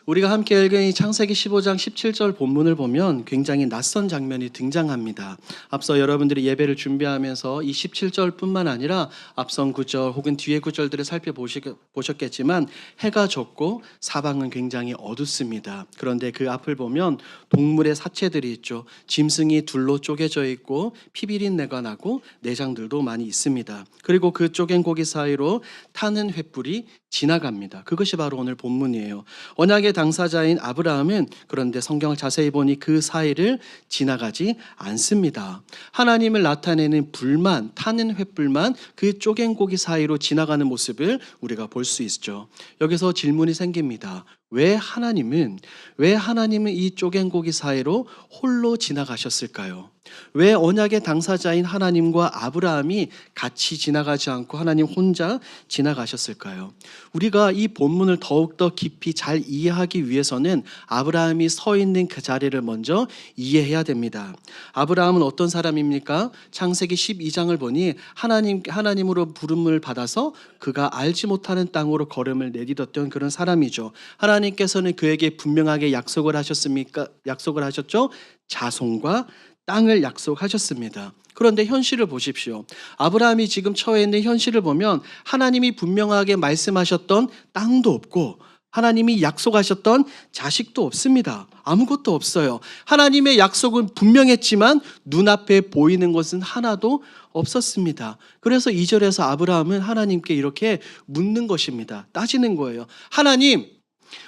우리가 함께 읽은 이 창세기 15장 17절 본문을 보면 굉장히 낯선 장면이 등장합니다. 앞서 여러분들이 예배를 준비하면서 이 17절뿐만 아니라 앞선 구절 혹은 뒤에 구절들을 살펴보셨겠지만 해가 졌고 사방은 굉장히 어둡습니다. 그런데 그 앞을 보면 동물의 사체들이 있죠. 짐승이 둘로 쪼개져 있고 피비린내가 나고 내장들도 많이 있습니다. 그리고 그 쪼갠 고기 사이로 타는 횃불이 지나갑니다. 그것이 바로 오늘 본문이에요. 언약의 당사자인 아브라함은 그런데 성경을 자세히 보니 그 사이를 지나가지 않습니다. 하나님을 나타내는 불만, 타는 횃불만 그 쪼갠 고기 사이로 지나가는 모습을 우리가 볼 수 있죠. 여기서 질문이 생깁니다. 왜 하나님은 이 쪼갠 고기 사이로 홀로 지나가셨을까요? 왜 언약의 당사자인 하나님과 아브라함이 같이 지나가지 않고 하나님 혼자 지나가셨을까요? 우리가 이 본문을 더욱더 깊이 잘 이해하기 위해서는 아브라함이 서 있는 그 자리를 먼저 이해해야 됩니다. 아브라함은 어떤 사람입니까? 창세기 12장을 보니 하나님으로 부름을 받아서 그가 알지 못하는 땅으로 걸음을 내딛었던 그런 사람이죠. 하나님께서는 그에게 분명하게 약속을 하셨죠? 자손과 땅을 약속하셨습니다. 그런데 현실을 보십시오. 아브라함이 지금 처해 있는 현실을 보면 하나님이 분명하게 말씀하셨던 땅도 없고 하나님이 약속하셨던 자식도 없습니다. 아무것도 없어요. 하나님의 약속은 분명했지만 눈앞에 보이는 것은 하나도 없었습니다. 그래서 2절에서 아브라함은 하나님께 이렇게 묻는 것입니다. 따지는 거예요. 하나님,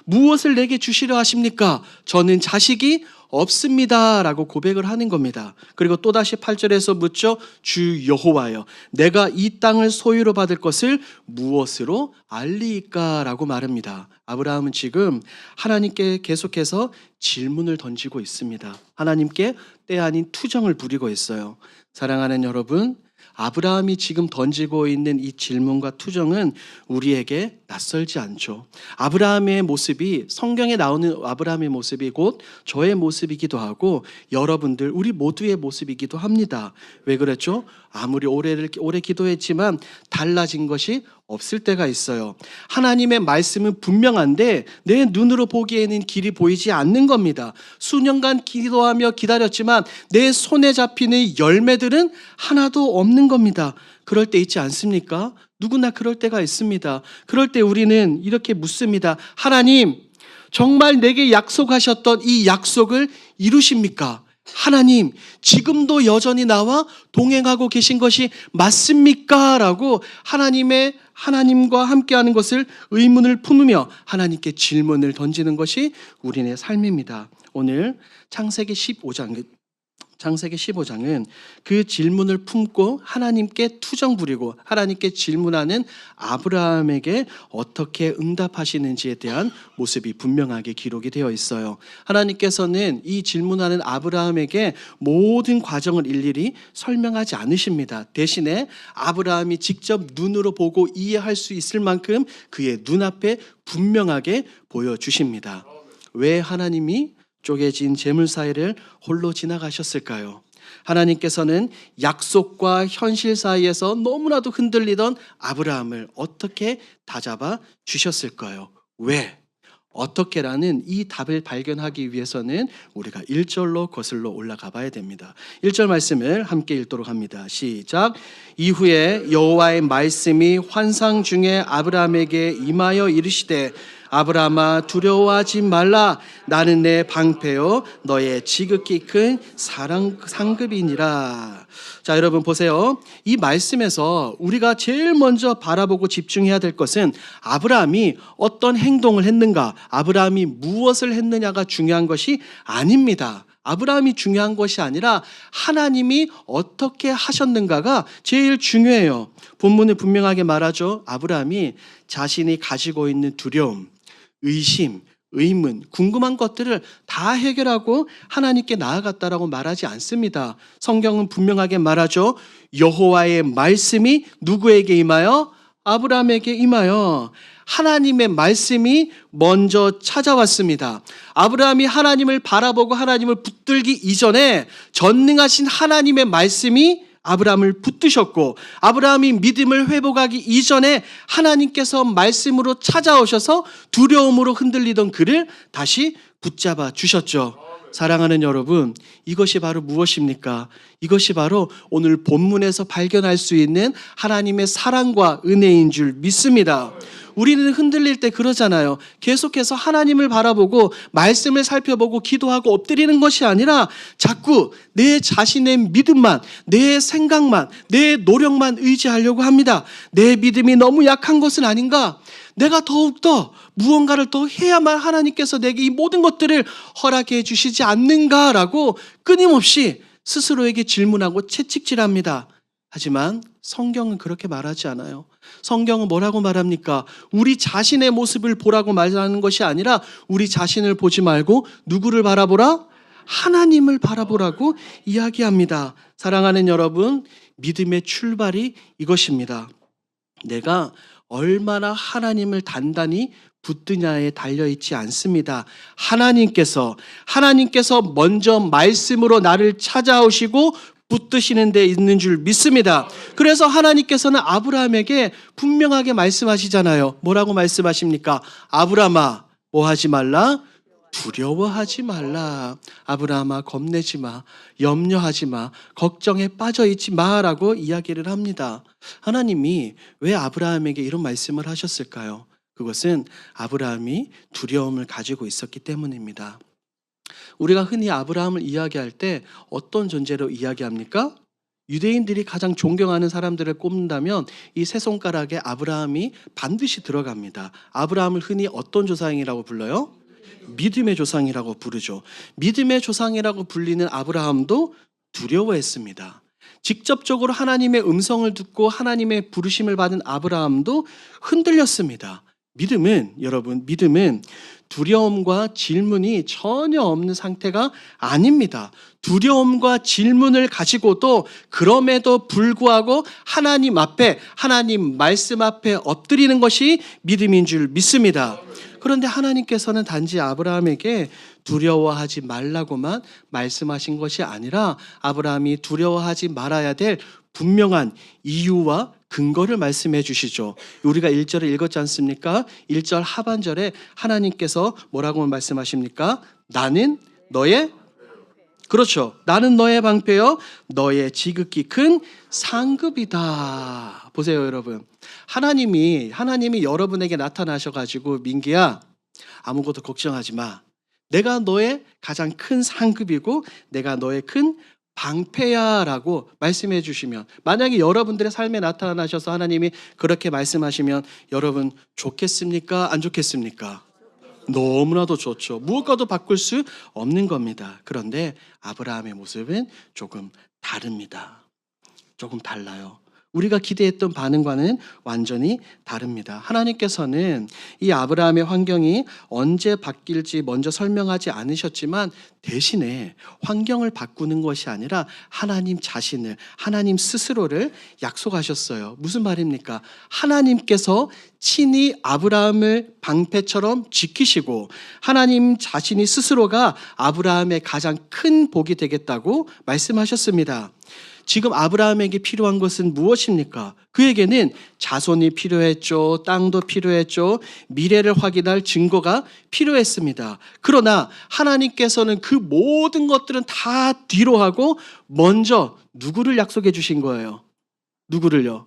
무엇을 내게 주시려 하십니까? 저는 자식이 없습니다 라고 고백을 하는 겁니다. 그리고 또다시 8절에서 묻죠. 주 여호와여, 내가 이 땅을 소유로 받을 것을 무엇으로 알리이까 라고 말합니다. 아브라함은 지금 하나님께 계속해서 질문을 던지고 있습니다. 하나님께 때 아닌 투정을 부리고 있어요. 사랑하는 여러분, 아브라함이 지금 던지고 있는 이 질문과 투정은 우리에게 낯설지 않죠. 아브라함의 모습이, 성경에 나오는 아브라함의 모습이 곧 저의 모습이기도 하고 여러분들, 우리 모두의 모습이기도 합니다. 왜 그랬죠? 아무리 오래 기도했지만 달라진 것이 없을 때가 있어요. 하나님의 말씀은 분명한데 내 눈으로 보기에는 길이 보이지 않는 겁니다. 수년간 기도하며 기다렸지만 내 손에 잡히는 열매들은 하나도 없는 겁니다. 그럴 때 있지 않습니까? 누구나 그럴 때가 있습니다. 그럴 때 우리는 이렇게 묻습니다. 하나님, 정말 내게 약속하셨던 이 약속을 이루십니까? 하나님, 지금도 여전히 나와 동행하고 계신 것이 맞습니까? 라고 하나님과 함께하는 것을 의문을 품으며 하나님께 질문을 던지는 것이 우리의 삶입니다. 오늘 창세기 15장은 그 질문을 품고 하나님께 투정 부리고 하나님께 질문하는 아브라함에게 어떻게 응답하시는지에 대한 모습이 분명하게 기록이 되어 있어요. 하나님께서는 이 질문하는 아브라함에게 모든 과정을 일일이 설명하지 않으십니다. 대신에 아브라함이 직접 눈으로 보고 이해할 수 있을 만큼 그의 눈앞에 분명하게 보여주십니다. 왜 하나님이 쪼개진 재물 사이를 홀로 지나가셨을까요? 하나님께서는 약속과 현실 사이에서 너무나도 흔들리던 아브라함을 어떻게 다잡아 주셨을까요? 왜? 어떻게라는 이 답을 발견하기 위해서는 우리가 1절로 거슬러 올라가 봐야 됩니다. 1절 말씀을 함께 읽도록 합니다. 시작. 이후에 여호와의 말씀이 환상 중에 아브라함에게 임하여 이르시되 아브라함아 두려워하지 말라. 나는 내 방패요 너의 지극히 큰 상급이니라. 자, 여러분 보세요. 이 말씀에서 우리가 제일 먼저 바라보고 집중해야 될 것은 아브라함이 어떤 행동을 했는가, 아브라함이 무엇을 했느냐가 중요한 것이 아닙니다. 아브라함이 중요한 것이 아니라 하나님이 어떻게 하셨는가가 제일 중요해요. 본문은 분명하게 말하죠. 아브라함이 자신이 가지고 있는 두려움, 의심, 의문, 궁금한 것들을 다 해결하고 하나님께 나아갔다라고 말하지 않습니다. 성경은 분명하게 말하죠. 여호와의 말씀이 누구에게 임하여? 아브라함에게 임하여. 하나님의 말씀이 먼저 찾아왔습니다. 아브라함이 하나님을 바라보고 하나님을 붙들기 이전에 전능하신 하나님의 말씀이 아브라함을 붙드셨고 아브라함이 믿음을 회복하기 이전에 하나님께서 말씀으로 찾아오셔서 두려움으로 흔들리던 그를 다시 붙잡아 주셨죠. 사랑하는 여러분, 이것이 바로 무엇입니까? 이것이 바로 오늘 본문에서 발견할 수 있는 하나님의 사랑과 은혜인 줄 믿습니다. 우리는 흔들릴 때 그러잖아요. 계속해서 하나님을 바라보고 말씀을 살펴보고 기도하고 엎드리는 것이 아니라 자꾸 내 자신의 믿음만, 내 생각만, 내 노력만 의지하려고 합니다. 내 믿음이 너무 약한 것은 아닌가? 내가 더욱더 무언가를 더 해야만 하나님께서 내게 이 모든 것들을 허락해 주시지 않는가라고 끊임없이 스스로에게 질문하고 채찍질합니다. 하지만 성경은 그렇게 말하지 않아요. 성경은 뭐라고 말합니까? 우리 자신의 모습을 보라고 말하는 것이 아니라 우리 자신을 보지 말고 누구를 바라보라? 하나님을 바라보라고 이야기합니다. 사랑하는 여러분, 믿음의 출발이 이것입니다. 내가 얼마나 하나님을 단단히 붙드냐에 달려있지 않습니다. 하나님께서 먼저 말씀으로 나를 찾아오시고 붙드시는 데 있는 줄 믿습니다. 그래서 하나님께서는 아브라함에게 분명하게 말씀하시잖아요. 뭐라고 말씀하십니까? 아브라함아, 뭐 하지 말라? 두려워하지 말라. 아브라함아, 겁내지 마. 염려하지 마. 걱정에 빠져 있지 마라고 이야기를 합니다. 하나님이 왜 아브라함에게 이런 말씀을 하셨을까요? 그것은 아브라함이 두려움을 가지고 있었기 때문입니다. 우리가 흔히 아브라함을 이야기할 때 어떤 존재로 이야기합니까? 유대인들이 가장 존경하는 사람들을 꼽는다면 이 세 손가락에 아브라함이 반드시 들어갑니다. 아브라함을 흔히 어떤 조상이라고 불러요? 믿음의 조상이라고 부르죠. 믿음의 조상이라고 불리는 아브라함도 두려워했습니다. 직접적으로 하나님의 음성을 듣고 하나님의 부르심을 받은 아브라함도 흔들렸습니다. 여러분, 믿음은 두려움과 질문이 전혀 없는 상태가 아닙니다. 두려움과 질문을 가지고도 그럼에도 불구하고 하나님 말씀 앞에 엎드리는 것이 믿음인 줄 믿습니다. 그런데 하나님께서는 단지 아브라함에게 두려워하지 말라고만 말씀하신 것이 아니라 아브라함이 두려워하지 말아야 될 분명한 이유와 근거를 말씀해 주시죠. 우리가 1절을 읽었지 않습니까? 1절 하반절에 하나님께서 뭐라고 말씀하십니까? 나는 너의 방패여 너의 지극히 큰 상급이다. 보세요, 여러분. 하나님이 여러분에게 나타나셔가지고 민기야, 아무것도 걱정하지 마. 내가 너의 가장 큰 상급이고 내가 너의 큰 방패야 라고 말씀해 주시면, 만약에 여러분들의 삶에 나타나셔서 하나님이 그렇게 말씀하시면 여러분 좋겠습니까? 안 좋겠습니까? 너무나도 좋죠. 무엇과도 바꿀 수 없는 겁니다. 그런데 아브라함의 모습은 조금 다릅니다. 조금 달라요. 우리가 기대했던 반응과는 완전히 다릅니다. 하나님께서는 이 아브라함의 환경이 언제 바뀔지 먼저 설명하지 않으셨지만 대신에 환경을 바꾸는 것이 아니라 하나님 스스로를 약속하셨어요. 무슨 말입니까? 하나님께서 친히 아브라함을 방패처럼 지키시고 하나님 자신이 스스로가 아브라함의 가장 큰 복이 되겠다고 말씀하셨습니다. 지금 아브라함에게 필요한 것은 무엇입니까? 그에게는 자손이 필요했죠. 땅도 필요했죠. 미래를 확인할 증거가 필요했습니다. 그러나 하나님께서는 그 모든 것들은 다 뒤로 하고 먼저 누구를 약속해 주신 거예요? 누구를요?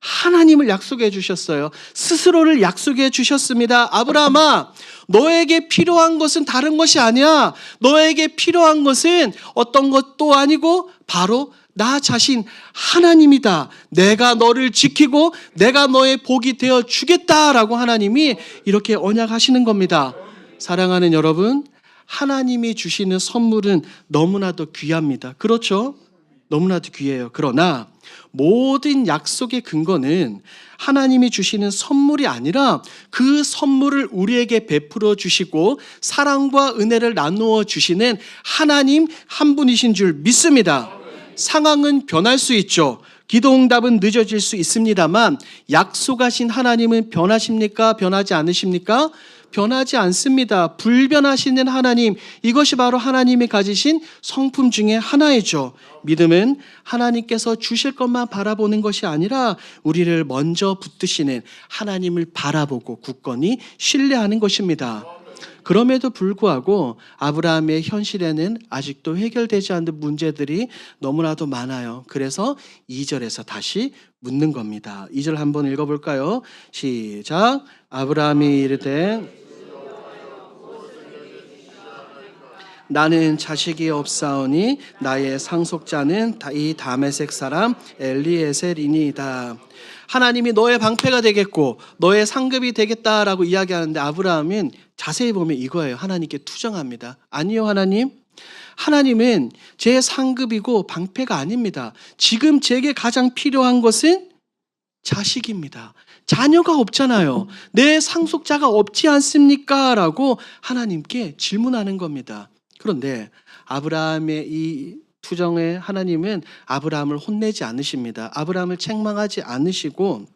하나님을 약속해 주셨어요. 스스로를 약속해 주셨습니다. 아브라함아, 너에게 필요한 것은 다른 것이 아니야. 너에게 필요한 것은 어떤 것도 아니고 바로 나 자신 하나님이다. 내가 너를 지키고 내가 너의 복이 되어 주겠다라고 하나님이 이렇게 언약하시는 겁니다. 사랑하는 여러분, 하나님이 주시는 선물은 너무나도 귀합니다. 그렇죠? 너무나도 귀해요. 그러나 모든 약속의 근거는 하나님이 주시는 선물이 아니라 그 선물을 우리에게 베풀어 주시고 사랑과 은혜를 나누어 주시는 하나님 한 분이신 줄 믿습니다. 상황은 변할 수 있죠. 기도응답은 늦어질 수 있습니다만 약속하신 하나님은 변하십니까? 변하지 않으십니까? 변하지 않습니다. 불변하시는 하나님, 이것이 바로 하나님이 가지신 성품 중에 하나이죠. 믿음은 하나님께서 주실 것만 바라보는 것이 아니라 우리를 먼저 붙드시는 하나님을 바라보고 굳건히 신뢰하는 것입니다. 그럼에도 불구하고 아브라함의 현실에는 아직도 해결되지 않는 문제들이 너무나도 많아요. 그래서 2절에서 다시 묻는 겁니다. 2절 한번 읽어볼까요? 시작. 아브라함이 이르되 나는 자식이 없사오니 나의 상속자는 이 다메섹 사람 엘리에셀이니이다. 하나님이 너의 방패가 되겠고 너의 상급이 되겠다라고 이야기하는데 아브라함은 자세히 보면 이거예요. 하나님께 투정합니다. 아니요, 하나님. 하나님은 제 상급이고 방패가 아닙니다. 지금 제게 가장 필요한 것은 자식입니다. 자녀가 없잖아요. 내 상속자가 없지 않습니까? 라고 하나님께 질문하는 겁니다. 그런데 아브라함의 이 투정에 하나님은 아브라함을 혼내지 않으십니다. 아브라함을 책망하지 않으시고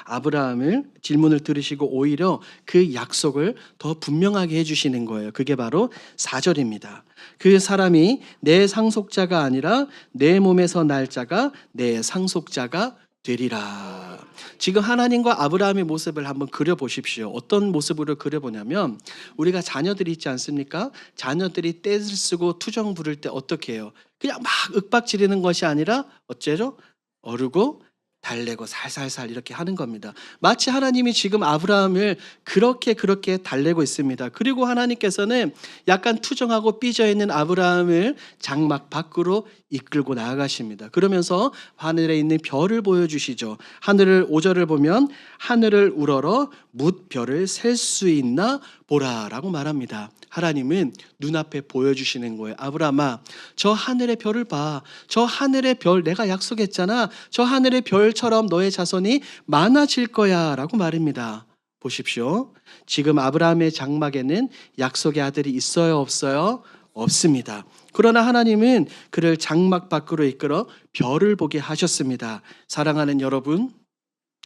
아브라함을 질문을 들으시고 오히려 그 약속을 더 분명하게 해주시는 거예요. 그게 바로 4절입니다. 그 사람이 내 상속자가 아니라 내 몸에서 날 자가 내 상속자가 되리라. 지금 하나님과 아브라함의 모습을 한번 그려보십시오. 어떤 모습으로 그려보냐면 우리가 자녀들이 있지 않습니까? 자녀들이 떼를 쓰고 투정 부를 때 어떻게 해요? 그냥 막 윽박 지르는 것이 아니라 어째죠? 어르고 달래고 살살살 이렇게 하는 겁니다. 마치 하나님이 지금 아브라함을 그렇게 달래고 있습니다. 그리고 하나님께서는 약간 투정하고 삐져있는 아브라함을 장막 밖으로 이끌고 나아가십니다. 그러면서 하늘에 있는 별을 보여주시죠. 하늘을 5절을 보면 하늘을 우러러 뭇 별을 셀 수 있나 보라라고 말합니다. 하나님은 눈앞에 보여주시는 거예요. 아브라함아, 저 하늘의 별을 봐. 저 하늘의 별 내가 약속했잖아. 저 하늘의 별처럼 너의 자손이 많아질 거야 라고 말합니다. 보십시오. 지금 아브라함의 장막에는 약속의 아들이 있어요, 없어요? 없습니다. 그러나 하나님은 그를 장막 밖으로 이끌어 별을 보게 하셨습니다. 사랑하는 여러분,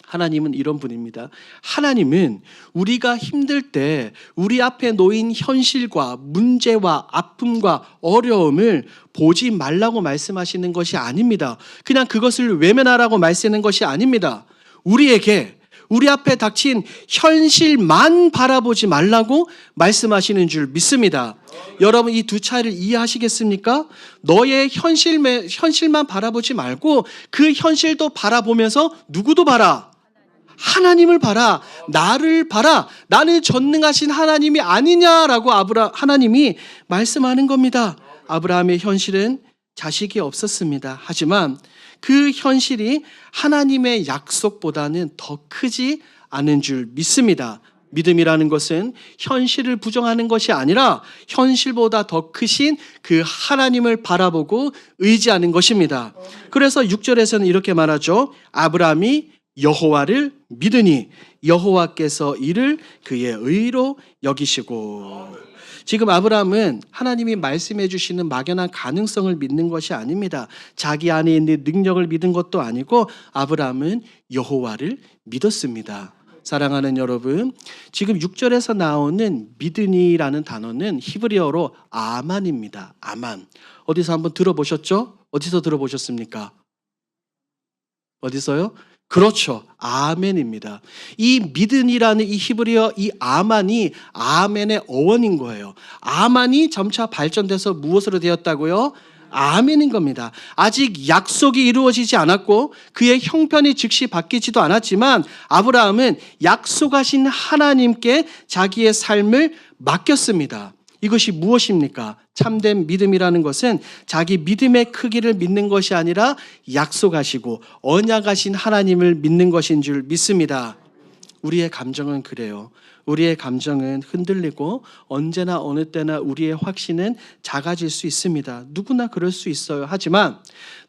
하나님은 이런 분입니다. 하나님은 우리가 힘들 때 우리 앞에 놓인 현실과 문제와 아픔과 어려움을 보지 말라고 말씀하시는 것이 아닙니다. 그냥 그것을 외면하라고 말씀하는 것이 아닙니다. 우리에게 우리 앞에 닥친 현실만 바라보지 말라고 말씀하시는 줄 믿습니다. 여러분, 이 두 차이를 이해하시겠습니까? 너의 현실만 바라보지 말고 그 현실도 바라보면서 누구도 봐라. 하나님을 봐라. 나를 봐라. 나는 전능하신 하나님이 아니냐라고 하나님이 말씀하는 겁니다. 아브라함의 현실은 자식이 없었습니다. 하지만 그 현실이 하나님의 약속보다는 더 크지 않은 줄 믿습니다. 믿음이라는 것은 현실을 부정하는 것이 아니라 현실보다 더 크신 그 하나님을 바라보고 의지하는 것입니다. 그래서 6절에서는 이렇게 말하죠. 아브라함이 여호와를 믿으니 여호와께서 이를 그의 의로 여기시고. 지금 아브라함은 하나님이 말씀해 주시는 막연한 가능성을 믿는 것이 아닙니다. 자기 안에 있는 능력을 믿은 것도 아니고 아브라함은 여호와를 믿었습니다. 사랑하는 여러분, 지금 6절에서 나오는 믿으니라는 단어는 히브리어로 아만입니다. 아만. 어디서 한번 들어보셨죠? 어디서 들어보셨습니까? 어디서요? 그렇죠. 아멘입니다. 이 믿으니라는 이 히브리어 이 아만이 아멘의 어원인 거예요. 아만이 점차 발전돼서 무엇으로 되었다고요? 아멘인 겁니다. 아직 약속이 이루어지지 않았고 그의 형편이 즉시 바뀌지도 않았지만 아브라함은 약속하신 하나님께 자기의 삶을 맡겼습니다. 이것이 무엇입니까? 참된 믿음이라는 것은 자기 믿음의 크기를 믿는 것이 아니라 약속하시고 언약하신 하나님을 믿는 것인 줄 믿습니다. 우리의 감정은 그래요. 우리의 감정은 흔들리고 언제나 어느 때나 우리의 확신은 작아질 수 있습니다. 누구나 그럴 수 있어요. 하지만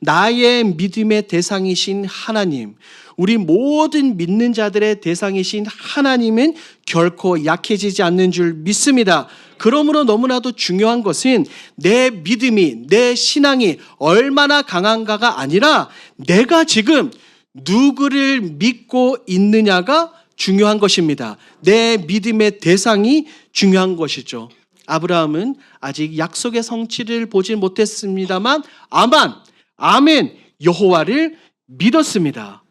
나의 믿음의 대상이신 하나님, 우리 모든 믿는 자들의 대상이신 하나님은 결코 약해지지 않는 줄 믿습니다. 그러므로 너무나도 중요한 것은 내 믿음이, 내 신앙이 얼마나 강한가가 아니라 내가 지금 누구를 믿고 있느냐가 중요한 것입니다. 내 믿음의 대상이 중요한 것이죠. 아브라함은 아직 약속의 성취를 보지 못했습니다만 아멘 여호와를 믿었습니다.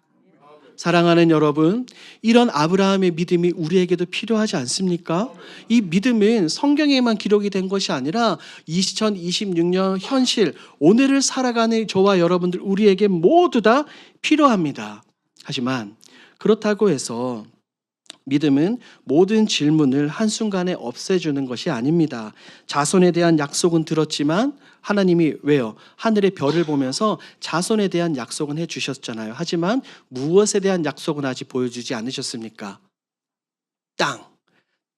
사랑하는 여러분, 이런 아브라함의 믿음이 우리에게도 필요하지 않습니까? 이 믿음은 성경에만 기록이 된 것이 아니라 2026년 현실, 오늘을 살아가는 저와 여러분들 우리에게 모두 다 필요합니다. 하지만 그렇다고 해서 믿음은 모든 질문을 한순간에 없애주는 것이 아닙니다. 자손에 대한 약속은 들었지만 하나님이 왜요? 하늘의 별을 보면서 자손에 대한 약속은 해주셨잖아요. 하지만 무엇에 대한 약속은 아직 보여주지 않으셨습니까?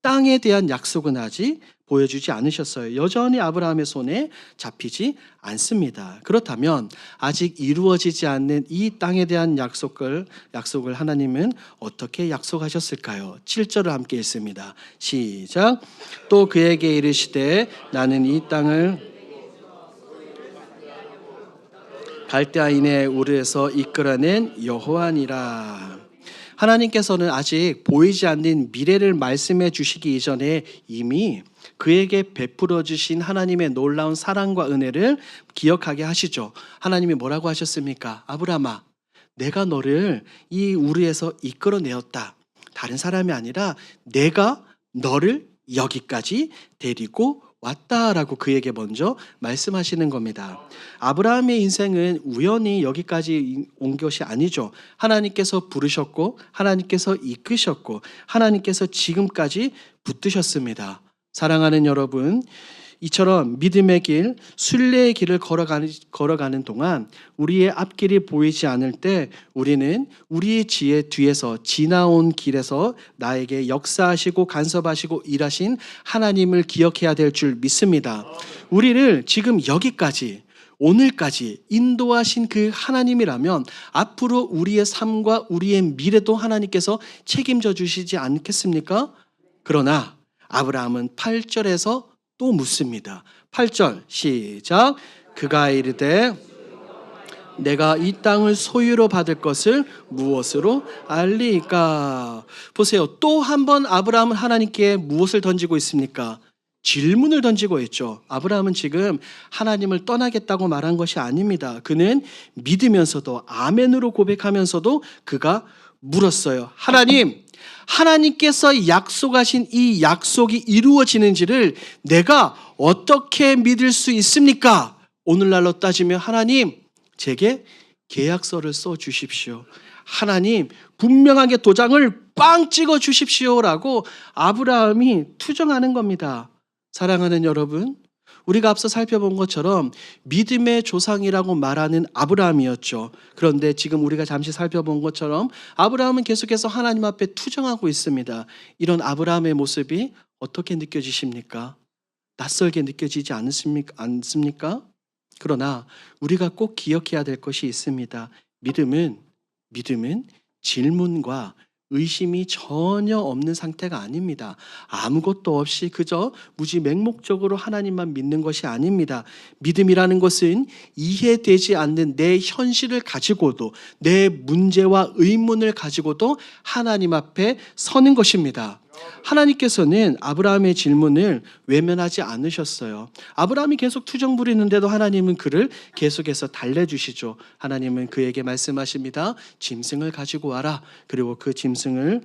땅에 대한 약속은 아직 보여주지 않으셨어요. 여전히 아브라함의 손에 잡히지 않습니다. 그렇다면 아직 이루어지지 않는 이 땅에 대한 약속을 하나님은 어떻게 약속하셨을까요? 7절을 함께 읽습니다. 시작. 또 그에게 이르시되 나는 이 땅을 갈대아인의 우르에서 이끌어낸 여호와니라. 하나님께서는 아직 보이지 않는 미래를 말씀해 주시기 이전에 이미 그에게 베풀어 주신 하나님의 놀라운 사랑과 은혜를 기억하게 하시죠. 하나님이 뭐라고 하셨습니까? 아브라함아, 내가 너를 이 우르에서 이끌어내었다. 다른 사람이 아니라 내가 너를 여기까지 데리고 왔다라고 그에게 먼저 말씀하시는 겁니다. 아브라함의 인생은 우연히 여기까지 온 것이 아니죠. 하나님께서 부르셨고 하나님께서 이끄셨고 하나님께서 지금까지 붙드셨습니다. 사랑하는 여러분, 이처럼 믿음의 길, 순례의 길을 걸어가는 동안 우리의 앞길이 보이지 않을 때 우리는 우리의 지혜 뒤에서 지나온 길에서 나에게 역사하시고 간섭하시고 일하신 하나님을 기억해야 될 줄 믿습니다. 우리를 지금 여기까지 오늘까지 인도하신 그 하나님이라면 앞으로 우리의 삶과 우리의 미래도 하나님께서 책임져 주시지 않겠습니까? 그러나 아브라함은 8절에서 또 묻습니다. 8절 시작. 그가 이르되 내가 이 땅을 소유로 받을 것을 무엇으로 알리까? 보세요. 또 한 번 아브라함은 하나님께 무엇을 던지고 있습니까? 질문을 던지고 있죠. 아브라함은 지금 하나님을 떠나겠다고 말한 것이 아닙니다. 그는 믿으면서도 아멘으로 고백하면서도 그가 물었어요. 하나님께서 약속하신 이 약속이 이루어지는지를 내가 어떻게 믿을 수 있습니까? 오늘날로 따지면 하나님, 제게 계약서를 써 주십시오. 하나님, 분명하게 도장을 빵 찍어 주십시오라고 아브라함이 투정하는 겁니다. 사랑하는 여러분, 우리가 앞서 살펴본 것처럼 믿음의 조상이라고 말하는 아브라함이었죠. 그런데 지금 우리가 잠시 살펴본 것처럼 아브라함은 계속해서 하나님 앞에 투정하고 있습니다. 이런 아브라함의 모습이 어떻게 느껴지십니까? 낯설게 느껴지지 않습니까? 그러나 우리가 꼭 기억해야 될 것이 있습니다. 믿음은 질문과 의심이 전혀 없는 상태가 아닙니다. 아무것도 없이 그저 무지맹목적으로 하나님만 믿는 것이 아닙니다. 믿음이라는 것은 이해되지 않는 내 현실을 가지고도 내 문제와 의문을 가지고도 하나님 앞에 서는 것입니다. 하나님께서는 아브라함의 질문을 외면하지 않으셨어요. 아브라함이 계속 투정 부리는데도 하나님은 그를 계속해서 달래주시죠. 하나님은 그에게 말씀하십니다. 짐승을 가지고 와라. 그리고 그 짐승을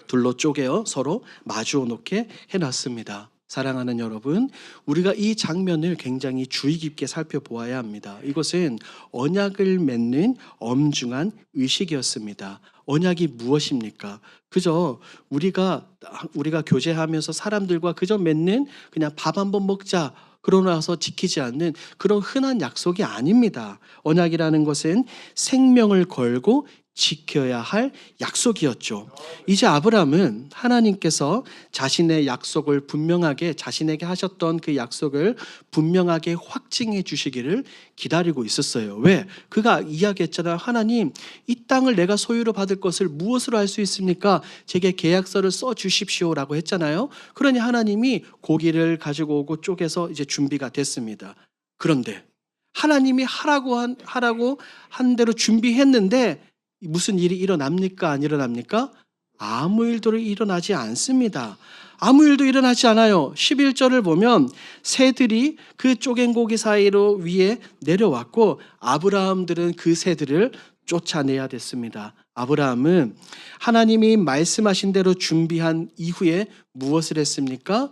둘로 쪼개어 서로 마주어 놓게 해놨습니다. 사랑하는 여러분, 우리가 이 장면을 굉장히 주의 깊게 살펴보아야 합니다. 이것은 언약을 맺는 엄중한 의식이었습니다. 언약이 무엇입니까? 그저 우리가 교제하면서 사람들과 그저 맺는 그냥 밥 한번 먹자 그러고 나서 지키지 않는 그런 흔한 약속이 아닙니다. 언약이라는 것은 생명을 걸고 지켜야 할 약속이었죠. 이제 아브라함은 하나님께서 자신의 약속을 분명하게 자신에게 하셨던 그 약속을 분명하게 확증해 주시기를 기다리고 있었어요. 왜? 그가 이야기했잖아요. 하나님, 이 땅을 내가 소유로 받을 것을 무엇으로 알 수 있습니까? 제게 계약서를 써 주십시오라고 했잖아요. 그러니 하나님이 고기를 가지고 오고 쪼개서 이제 준비가 됐습니다. 그런데 하나님이 하라고 한 대로 준비했는데 무슨 일이 일어납니까? 안 일어납니까? 아무 일도 일어나지 않습니다. 아무 일도 일어나지 않아요. 11절을 보면 새들이 그 쪼갠 고기 사이로 위에 내려왔고 아브라함들은 그 새들을 쫓아내야 됐습니다. 아브라함은 하나님이 말씀하신 대로 준비한 이후에 무엇을 했습니까?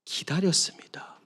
기다렸습니다.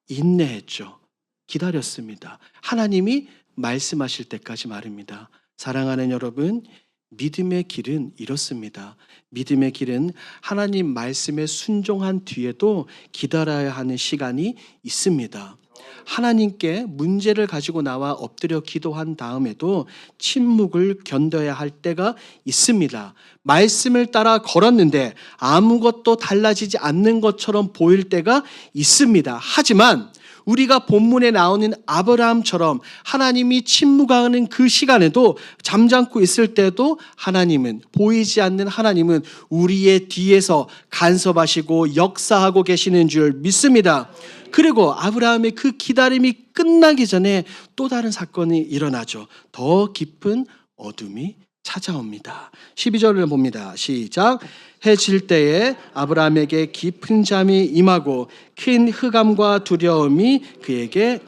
인내했죠. 기다렸습니다. 하나님이 말씀하실 때까지 말입니다. 사랑하는 여러분, 믿음의 길은 이렇습니다. 믿음의 길은 하나님 말씀에 순종한 뒤에도 기다려야 하는 시간이 있습니다. 하나님께 문제를 가지고 나와 엎드려 기도한 다음에도 침묵을 견뎌야 할 때가 있습니다. 말씀을 따라 걸었는데 아무것도 달라지지 않는 것처럼 보일 때가 있습니다. 하지만 우리가 본문에 나오는 아브라함처럼 하나님이 침묵하는 그 시간에도 잠잠고 있을 때도 하나님은, 보이지 않는 하나님은 우리의 뒤에서 간섭하시고 역사하고 계시는 줄 믿습니다. 그리고 아브라함의 그 기다림이 끝나기 전에 또 다른 사건이 일어나죠. 더 깊은 어둠이 찾아옵니다. 12절을 봅니다. 시작. 해 질 때에 아브라함에게 깊은 잠이 임하고 큰 흑암과 두려움이 그에게.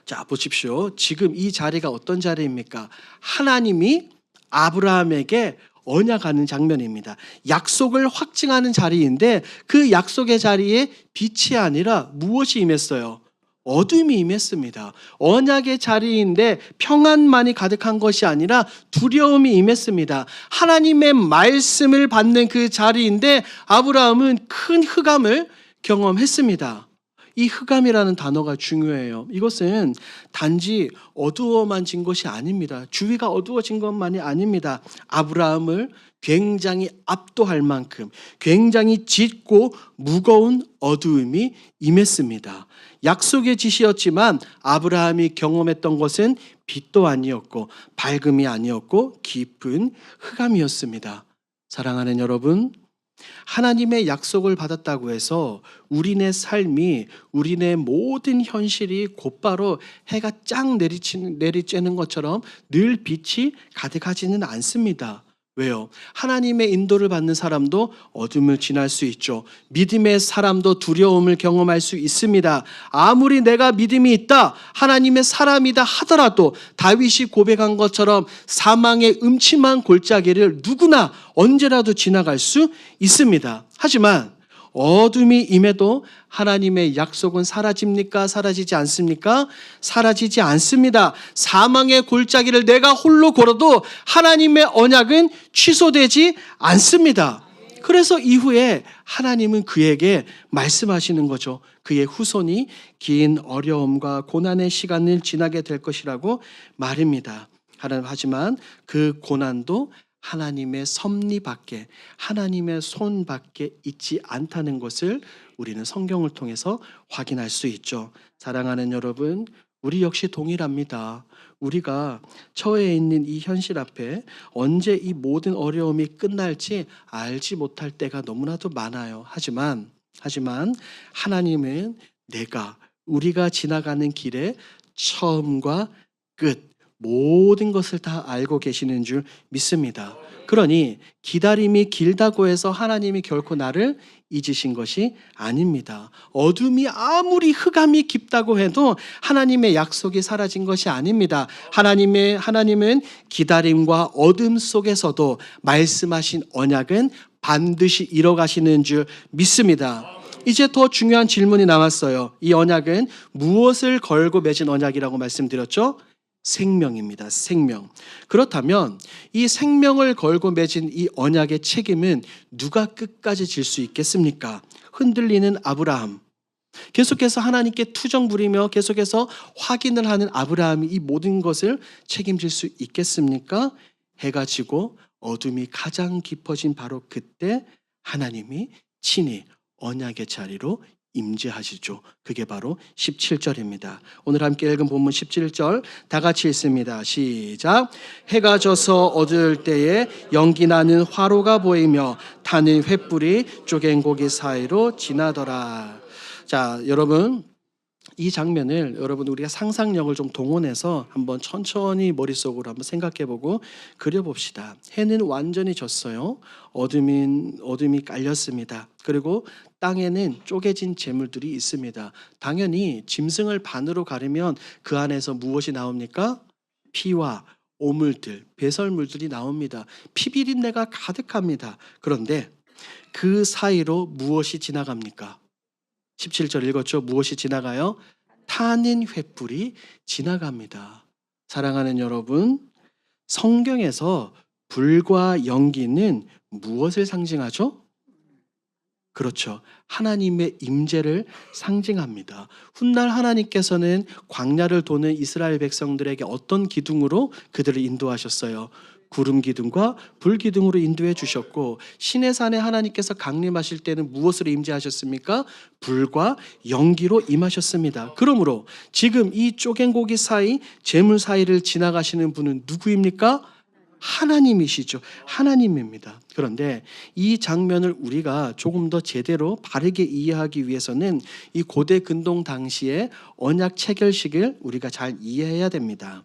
자, 보십시오. 지금 이 자리가 어떤 자리입니까? 하나님이 아브라함에게 언약하는 장면입니다. 약속을 확증하는 자리인데 그 약속의 자리에 빛이 아니라 무엇이 임했어요? 어둠이 임했습니다. 언약의 자리인데 평안만이 가득한 것이 아니라 두려움이 임했습니다. 하나님의 말씀을 받는 그 자리인데 아브라함은 큰 흑암을 경험했습니다. 이 흑암이라는 단어가 중요해요. 이것은 단지 어두워만진 것이 아닙니다. 주위가 어두워진 것만이 아닙니다. 아브라함을 굉장히 압도할 만큼 굉장히 짙고 무거운 어두움이 임했습니다. 약속의 짓이었지만 아브라함이 경험했던 것은 빛도 아니었고 밝음이 아니었고 깊은 흑암이었습니다. 사랑하는 여러분, 하나님의 약속을 받았다고 해서 우리네 삶이, 우리네 모든 현실이 곧바로 해가 쫙 내리쬐는 것처럼 늘 빛이 가득하지는 않습니다. 왜요? 하나님의 인도를 받는 사람도 어둠을 지날 수 있죠. 믿음의 사람도 두려움을 경험할 수 있습니다. 아무리 내가 믿음이 있다, 하나님의 사람이다 하더라도 다윗이 고백한 것처럼 사망의 음침한 골짜기를 누구나 언제라도 지나갈 수 있습니다. 하지만 어둠이 임해도 하나님의 약속은 사라집니까? 사라지지 않습니까? 사라지지 않습니다. 사망의 골짜기를 내가 홀로 걸어도 하나님의 언약은 취소되지 않습니다. 그래서 이후에 하나님은 그에게 말씀하시는 거죠. 그의 후손이 긴 어려움과 고난의 시간을 지나게 될 것이라고 말입니다. 하지만 그 고난도 하나님의 섭리 밖에, 하나님의 손 밖에 있지 않다는 것을 우리는 성경을 통해서 확인할 수 있죠. 사랑하는 여러분, 우리 역시 동일합니다. 우리가 처해 있는 이 현실 앞에 언제 이 모든 어려움이 끝날지 알지 못할 때가 너무나도 많아요. 하지만 하나님은 우리가 지나가는 길의 처음과 끝, 모든 것을 다 알고 계시는 줄 믿습니다. 그러니 기다림이 길다고 해서 하나님이 결코 나를 잊으신 것이 아닙니다. 어둠이 아무리 흑암이 깊다고 해도 하나님의 약속이 사라진 것이 아닙니다. 하나님은 기다림과 어둠 속에서도 말씀하신 언약은 반드시 이뤄가시는 줄 믿습니다. 이제 더 중요한 질문이 남았어요. 이 언약은 무엇을 걸고 맺은 언약이라고 말씀드렸죠? 생명입니다. 생명. 그렇다면 이 생명을 걸고 맺은 이 언약의 책임은 누가 끝까지 질 수 있겠습니까? 흔들리는 아브라함. 계속해서 하나님께 투정 부리며 계속해서 확인을 하는 아브라함이 이 모든 것을 책임질 수 있겠습니까? 해가 지고 어둠이 가장 깊어진 바로 그때 하나님이 친히 언약의 자리로 임재하시죠. 그게 바로 17절입니다. 오늘 함께 읽은 본문 17절 다 같이 읽습니다. 시작. 해가 져서 어두울 때에 연기 나는 화로가 보이며 타는 횃불이 쪼갠 고기 사이로 지나더라. 자, 여러분, 이 장면을 여러분 우리가 상상력을 좀 동원해서 한번 천천히 머릿속으로 한번 생각해보고 그려봅시다. 해는 완전히 졌어요. 어둠이 깔렸습니다. 그리고 땅에는 쪼개진 재물들이 있습니다. 당연히 짐승을 반으로 가르면 그 안에서 무엇이 나옵니까? 피와 오물들, 배설물들이 나옵니다. 피비린내가 가득합니다. 그런데 그 사이로 무엇이 지나갑니까? 17절 읽었죠? 무엇이 지나가요? 타는 횃불이 지나갑니다. 사랑하는 여러분, 성경에서 불과 연기는 무엇을 상징하죠? 그렇죠. 하나님의 임재를 상징합니다. 훗날 하나님께서는 광야를 도는 이스라엘 백성들에게 어떤 기둥으로 그들을 인도하셨어요? 구름 기둥과 불 기둥으로 인도해 주셨고, 시내 산에 하나님께서 강림하실 때는 무엇으로 임재하셨습니까? 불과 연기로 임하셨습니다. 그러므로 지금 이 쪼갠 고기 사이, 재물 사이를 지나가시는 분은 누구입니까? 하나님이시죠. 하나님입니다. 그런데 이 장면을 우리가 조금 더 제대로 바르게 이해하기 위해서는 이 고대 근동 당시의 언약 체결식을 우리가 잘 이해해야 됩니다.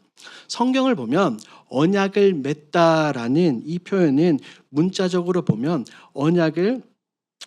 성경을 보면 언약을 맺다라는 이 표현은 문자적으로 보면 언약을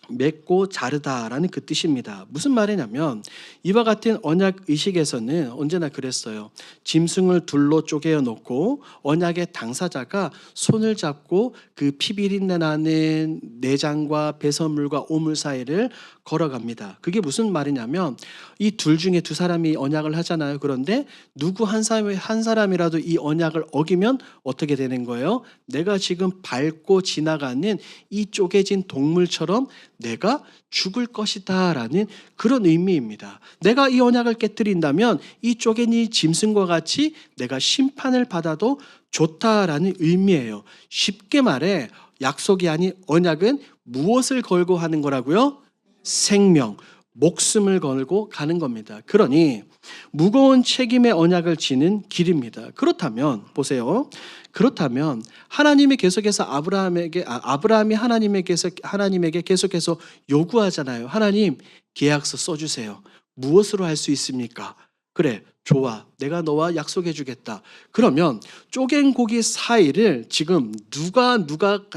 맺고 자르다라는 그 뜻입니다. 무슨 말이냐면 이와 같은 언약 의식에서는 언제나 그랬어요. 짐승을 둘로 쪼개어 놓고 언약의 당사자가 손을 잡고 그 피비린내 나는 내장과 배설물과 오물 사이를 걸어갑니다. 그게 무슨 말이냐면 이 둘 중에 두 사람이 언약을 하잖아요. 그런데 누구 한 사람이라도 이 언약을 어기면 어떻게 되는 거예요? 내가 지금 밟고 지나가는 이 쪼개진 동물처럼 내가 죽을 것이다 라는 그런 의미입니다. 내가 이 언약을 깨뜨린다면 이 쪼개진 짐승과 같이 내가 심판을 받아도 좋다라는 의미예요. 쉽게 말해 약속이 아닌 언약은 무엇을 걸고 하는 거라고요? 생명, 목숨을 걸고 가는 겁니다. 그러니 무거운 책임의 언약을 지는 길입니다. 그렇다면 보세요. 그렇다면 하나님이 계속해서 아브라함이 하나님에게 계속해서 요구하잖아요. 하나님 계약서 써주세요. 무엇으로 할 수 있습니까? 그래, 좋아. 내가 너와 약속해 주겠다. 그러면 쪼갠 고기 사이를 지금 누가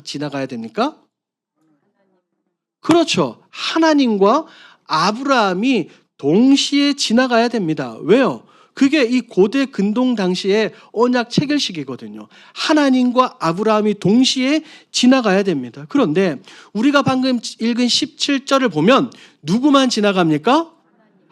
지나가야 됩니까? 그렇죠. 하나님과 아브라함이 동시에 지나가야 됩니다. 왜요? 그게 이 고대 근동 당시의 언약 체결식이거든요. 하나님과 아브라함이 동시에 지나가야 됩니다. 그런데 우리가 방금 읽은 17절을 보면 누구만 지나갑니까?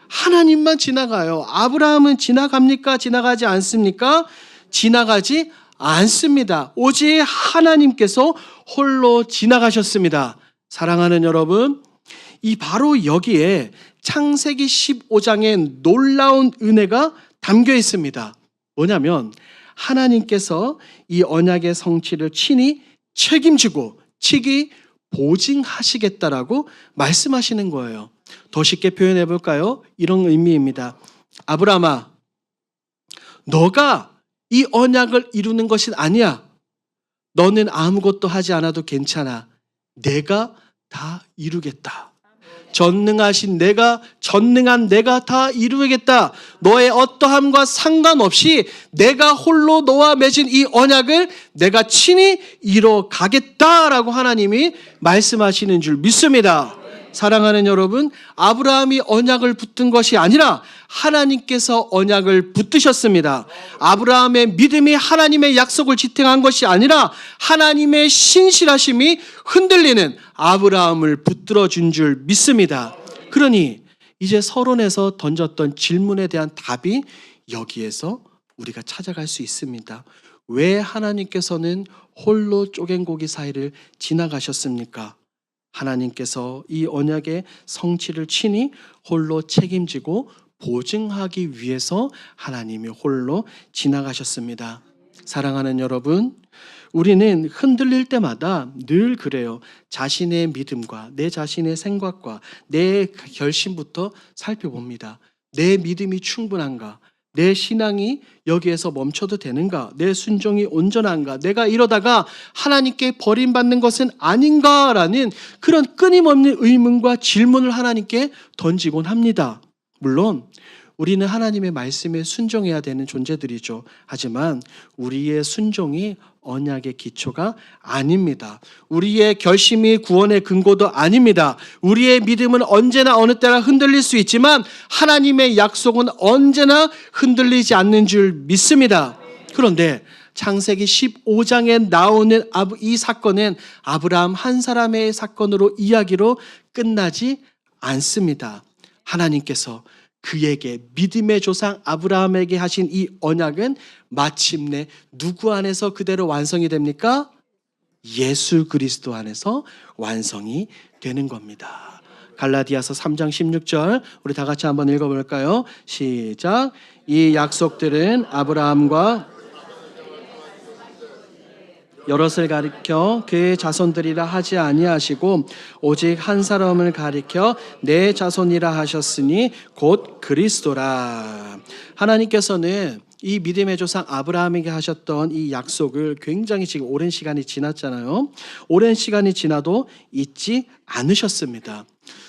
하나님만 지나가요. 아브라함은 지나갑니까? 지나가지 않습니까? 지나가지 않습니다. 오직 하나님께서 홀로 지나가셨습니다. 사랑하는 여러분, 이 바로 여기에 창세기 15장의 놀라운 은혜가 담겨 있습니다. 뭐냐면 하나님께서 이 언약의 성취를 친히 책임지고 치기 보증하시겠다라고 말씀하시는 거예요. 더 쉽게 표현해 볼까요? 이런 의미입니다. 아브라함아, 너가 이 언약을 이루는 것이 아니야. 너는 아무것도 하지 않아도 괜찮아. 내가 다 이루겠다. 전능한 내가 다 이루겠다. 너의 어떠함과 상관없이 내가 홀로 너와 맺은 이 언약을 내가 친히 이뤄가겠다라고 하나님이 말씀하시는 줄 믿습니다. 사랑하는 여러분, 아브라함이 언약을 붙든 것이 아니라 하나님께서 언약을 붙드셨습니다. 아브라함의 믿음이 하나님의 약속을 지탱한 것이 아니라 하나님의 신실하심이 흔들리는 아브라함을 붙들어 준 줄 믿습니다. 그러니 이제 서론에서 던졌던 질문에 대한 답이 여기에서 우리가 찾아갈 수 있습니다. 왜 하나님께서는 홀로 쪼갠 고기 사이를 지나가셨습니까? 하나님께서 이 언약의 성취를 친히 홀로 책임지고 보증하기 위해서 하나님이 홀로 지나가셨습니다. 사랑하는 여러분, 우리는 흔들릴 때마다 늘 그래요. 자신의 믿음과 내 자신의 생각과 내 결심부터 살펴봅니다. 내 믿음이 충분한가? 내 신앙이 여기에서 멈춰도 되는가? 내 순종이 온전한가? 내가 이러다가 하나님께 버림받는 것은 아닌가라는 그런 끊임없는 의문과 질문을 하나님께 던지곤 합니다. 물론 우리는 하나님의 말씀에 순종해야 되는 존재들이죠. 하지만 우리의 순종이 언약의 기초가 아닙니다. 우리의 결심이 구원의 근거도 아닙니다. 우리의 믿음은 언제나 어느 때나 흔들릴 수 있지만 하나님의 약속은 언제나 흔들리지 않는 줄 믿습니다. 그런데 창세기 15장에 나오는 이 사건은 아브라함 한 사람의 사건으로 이야기로 끝나지 않습니다. 하나님께서 그에게 믿음의 조상 아브라함에게 하신 이 언약은 마침내 누구 안에서 그대로 완성이 됩니까? 예수 그리스도 안에서 완성이 되는 겁니다. 갈라디아서 3장 16절 우리 다 같이 한번 읽어볼까요? 시작. 이 약속들은 아브라함과 여럿을 가리켜 그의 자손들이라 하지 아니하시고 오직 한 사람을 가리켜 내 자손이라 하셨으니 곧 그리스도라. 하나님께서는 이 믿음의 조상 아브라함에게 하셨던 이 약속을 굉장히 지금 오랜 시간이 지났잖아요. 오랜 시간이 지나도 잊지 않으셨습니다.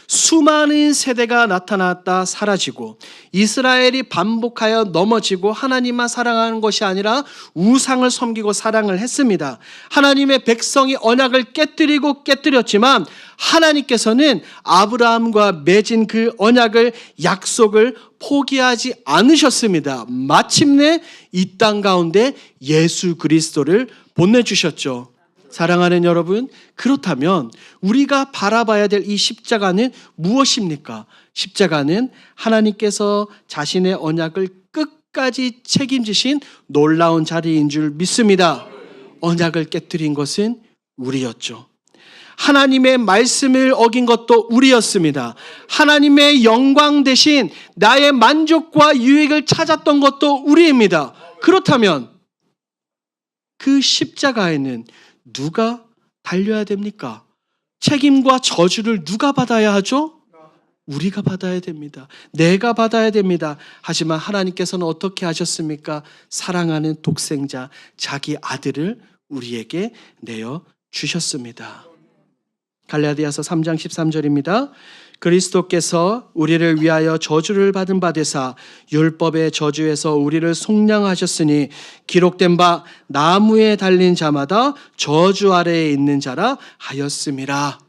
수많은 세대가 나타났다 사라지고 이스라엘이 반복하여 넘어지고 하나님만 사랑하는 것이 아니라 우상을 섬기고 사랑을 했습니다. 하나님의 백성이 언약을 깨뜨리고 깨뜨렸지만 하나님께서는 아브라함과 맺은 그 언약을 약속을 포기하지 않으셨습니다. 마침내 이 땅 가운데 예수 그리스도를 보내주셨죠. 사랑하는 여러분, 그렇다면 우리가 바라봐야 될 이 십자가는 무엇입니까? 십자가는 하나님께서 자신의 언약을 끝까지 책임지신 놀라운 자리인 줄 믿습니다. 언약을 깨뜨린 것은 우리였죠. 하나님의 말씀을 어긴 것도 우리였습니다. 하나님의 영광 대신 나의 만족과 유익을 찾았던 것도 우리입니다. 그렇다면 그 십자가에는 누가 달려야 됩니까? 책임과 저주를 누가 받아야 하죠? 우리가 받아야 됩니다. 내가 받아야 됩니다. 하지만 하나님께서는 어떻게 하셨습니까? 사랑하는 독생자, 자기 아들을 우리에게 내어 주셨습니다. 갈라디아서 3장 13절입니다. 그리스도께서 우리를 위하여 저주를 받은 바 되사 율법의 저주에서 우리를 속량하셨으니 기록된 바 나무에 달린 자마다 저주 아래에 있는 자라 하였음이라.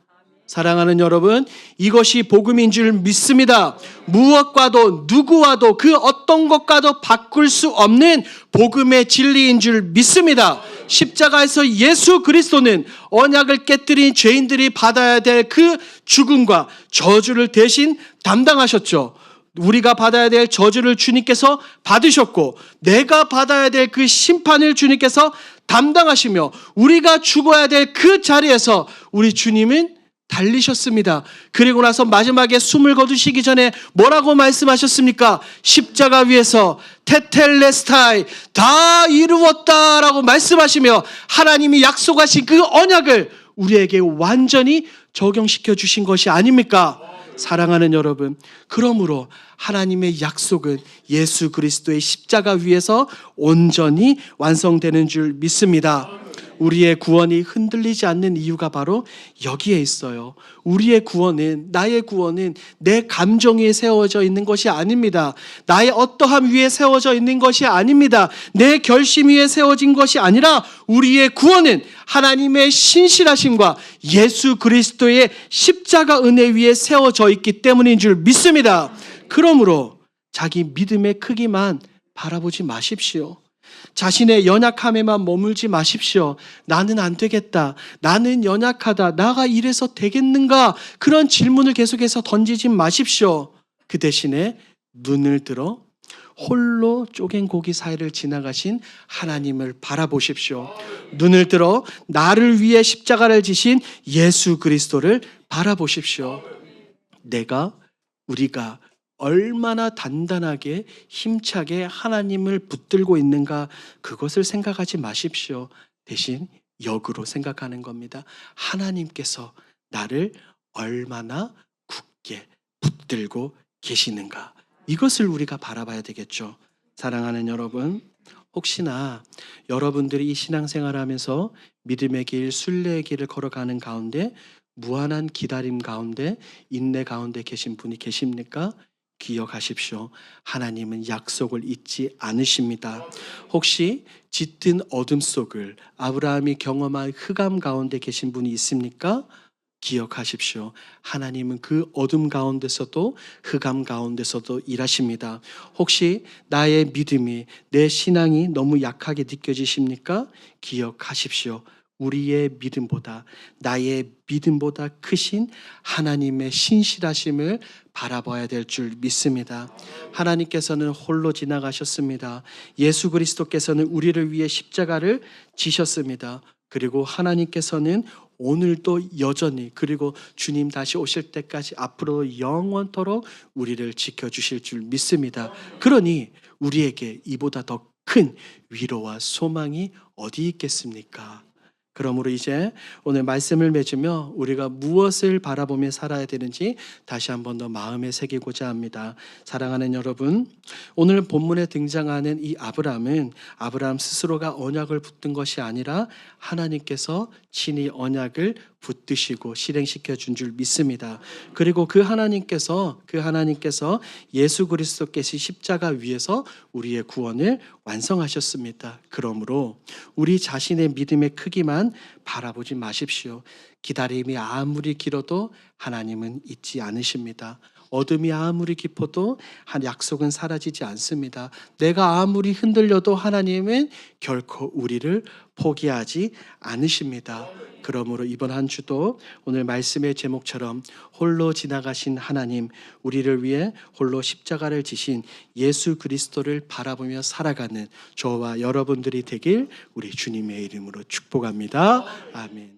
사랑하는 여러분, 이것이 복음인 줄 믿습니다. 무엇과도 누구와도 그 어떤 것과도 바꿀 수 없는 복음의 진리인 줄 믿습니다. 십자가에서 예수 그리스도는 언약을 깨뜨린 죄인들이 받아야 될 그 죽음과 저주를 대신 담당하셨죠. 우리가 받아야 될 저주를 주님께서 받으셨고 내가 받아야 될 그 심판을 주님께서 담당하시며 우리가 죽어야 될 그 자리에서 우리 주님은 달리셨습니다. 그리고 나서 마지막에 숨을 거두시기 전에 뭐라고 말씀하셨습니까? 십자가 위에서 테텔레스타이 다 이루었다라고 말씀하시며 하나님이 약속하신 그 언약을 우리에게 완전히 적용시켜 주신 것이 아닙니까? 사랑하는 여러분, 그러므로 하나님의 약속은 예수 그리스도의 십자가 위에서 온전히 완성되는 줄 믿습니다. 우리의 구원이 흔들리지 않는 이유가 바로 여기에 있어요. 우리의 구원은, 나의 구원은 내 감정 위에 세워져 있는 것이 아닙니다. 나의 어떠함 위에 세워져 있는 것이 아닙니다. 내 결심 위에 세워진 것이 아니라 우리의 구원은 하나님의 신실하심과 예수 그리스도의 십자가 은혜 위에 세워져 있기 때문인 줄 믿습니다. 그러므로 자기 믿음의 크기만 바라보지 마십시오. 자신의 연약함에만 머물지 마십시오. 나는 안 되겠다. 나는 연약하다. 나가 이래서 되겠는가? 그런 질문을 계속해서 던지지 마십시오. 그 대신에 눈을 들어 홀로 쪼갠 고기 사이를 지나가신 하나님을 바라보십시오. 눈을 들어 나를 위해 십자가를 지신 예수 그리스도를 바라보십시오. 우리가 얼마나 단단하게 힘차게 하나님을 붙들고 있는가, 그것을 생각하지 마십시오. 대신 역으로 생각하는 겁니다. 하나님께서 나를 얼마나 굳게 붙들고 계시는가, 이것을 우리가 바라봐야 되겠죠. 사랑하는 여러분, 혹시나 여러분들이 이 신앙생활을 하면서 믿음의 길, 순례의 길을 걸어가는 가운데 무한한 기다림 가운데, 인내 가운데 계신 분이 계십니까? 기억하십시오. 하나님은 약속을 잊지 않으십니다. 혹시 짙은 어둠 속을 아브라함이 경험한 흑암 가운데 계신 분이 있습니까? 기억하십시오. 하나님은 그 어둠 가운데서도 흑암 가운데서도 일하십니다. 혹시 나의 믿음이, 내 신앙이 너무 약하게 느껴지십니까? 기억하십시오. 우리의 믿음보다, 나의 믿음보다 크신 하나님의 신실하심을 바라봐야 될 줄 믿습니다. 하나님께서는 홀로 지나가셨습니다. 예수 그리스도께서는 우리를 위해 십자가를 지셨습니다. 그리고 하나님께서는 오늘도 여전히, 그리고 주님 다시 오실 때까지 앞으로 영원토록 우리를 지켜주실 줄 믿습니다. 그러니 우리에게 이보다 더 큰 위로와 소망이 어디 있겠습니까? 그러므로 이제 오늘 말씀을 맺으며 우리가 무엇을 바라보며 살아야 되는지 다시 한 번 더 마음에 새기고자 합니다. 사랑하는 여러분, 오늘 본문에 등장하는 이 아브라함은 아브라함 스스로가 언약을 붙든 것이 아니라 하나님께서 친히 언약을 붙드시고 실행시켜 준 줄 믿습니다. 그리고 그 하나님께서 예수 그리스도께서 십자가 위에서 우리의 구원을 완성하셨습니다. 그러므로 우리 자신의 믿음의 크기만 바라보지 마십시오. 기다림이 아무리 길어도 하나님은 잊지 않으십니다. 어둠이 아무리 깊어도 한 약속은 사라지지 않습니다. 내가 아무리 흔들려도 하나님은 결코 우리를 포기하지 않으십니다. 그러므로 이번 한 주도 오늘 말씀의 제목처럼 홀로 지나가신 하나님, 우리를 위해 홀로 십자가를 지신 예수 그리스도를 바라보며 살아가는 저와 여러분들이 되길 우리 주님의 이름으로 축복합니다. 아멘.